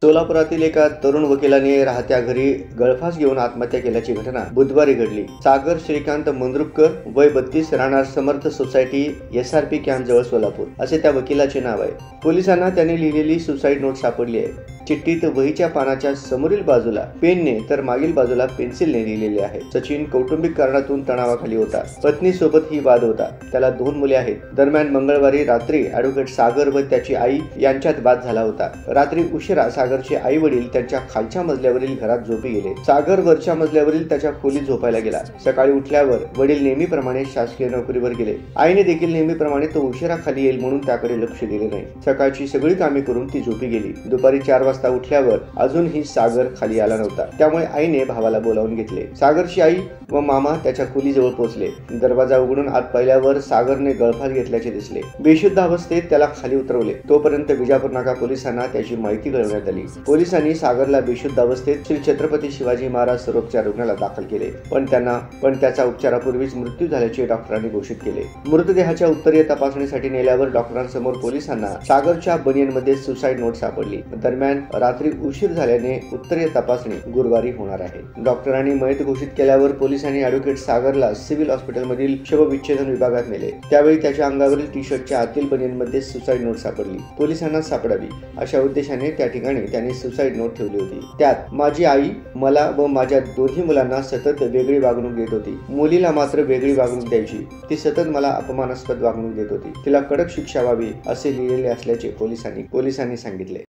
सोलापुरातील एका तरुण वकिलाने राहत्या घरी गळफास घेऊन आत्महत्या केल्याची घटना बुधवारी घडली। सागर श्रीकांत मंद्रुपकर, वय 32, राहणार समर्थ सोसायटी, SRP कॅम्प जवळ सोलापूर असे त्या वकिलाचे नाव आहे। पोलिसांना त्यांनी लिहिलेली सुसाईड नोट सापडली आहे। चिठ्ठीत वहीच्या पानाच्या समोरील बाजूला पेनने तर मागील बाजूला पेन्सिलने लिहिलेले आहे। सचिन कौटुंबिक कारणातून तणावाखाली होता। पत्नीसोबत ही वाद होता। त्याला 2 मुले आहेत। दरम्यान मंगळवारी रात्री ॲडव्होकेट सागर व त्याची आई यांच्यात वाद झाला होता। रात्री उशिरा सागरचे आई वडील त्यांच्या खालच्या मजल्यावरील घरात झोपी गेले। सागर वरच्या मजल्यावरील त्याच्या खोलीत झोपायला गेला। सकाळी उठल्यावर वडील नेहमीप्रमाणे शासकीय नोकरीवर गेले। आईने देखील नेहमीप्रमाणे तो उशिरा खाली येईल म्हणून त्याकडे लक्ष दिले नाही। सकाळची सगळी कामे करून ती झोपी गेली। दुपारी 4 वाजता उठल्यावर अजूनही सागर खाली आला नव्हता। त्यामुळे आईने भावाला बोलावून घेतले। सागरची आई व मामा त्याच्या खोलीजवळ पोहोचले। दरवाजा उघडून आत पाहिल्यावर सागरने गळफास घेतल्याचे दिसले। बेशुद्ध अवस्थेत त्याला खाली उतरवले। तोपर्यंत विजापूर नाका पोलिसांना त्याची माहिती कळवण्यात आली। पोलिसांनी सागरला बेशुद्ध अवस्थेत श्री छत्रपती शिवाजी महाराज सर्वोपचार रुग्णालयात दाखल केले, पण त्याचा उपचारापूर्वीच मृत्यू झाल्याचे डॉक्टरांनी घोषित केले। मृतदेहाच्या उत्तरीय तपासणीसाठी नेल्यावर डॉक्टरांसमोर पोलिसांना सागरच्या बनियनमध्ये सुसाईड नोट सापडली। दरम्यान रात्री उशीर झाल्याने उत्तरीय तपासणी गुरुवारी होणार आहे। डॉक्टरांनी मयत घोषित केल्यावर पोलिसांनी ॲडव्होकेट सागरला सिव्हिल हॉस्पिटलमधील शवविच्छेदन विभागात नेले। त्यावेळी त्याच्या अंगावरील टी-शर्टच्या आतील बनियनमध्ये सुसाईड नोट सापडली। पोलिसांना सापडावी अशा उद्देशाने त्या ठिकाणी त्यांनी सुसाईड नोट ठेवली होती। त्यात माझी आई मला व माझ्या दोन्ही मुलांना सतत वेगळी वागणूक देत होती। मुलीला मात्र वेगळी वागणूक द्यायची। ती सतत मला अपमानास्पद वागणूक देत होती। तिला कडक शिक्षा व्हावी असे लिहिलेले असल्याचे पोलिसांनी सांगितले।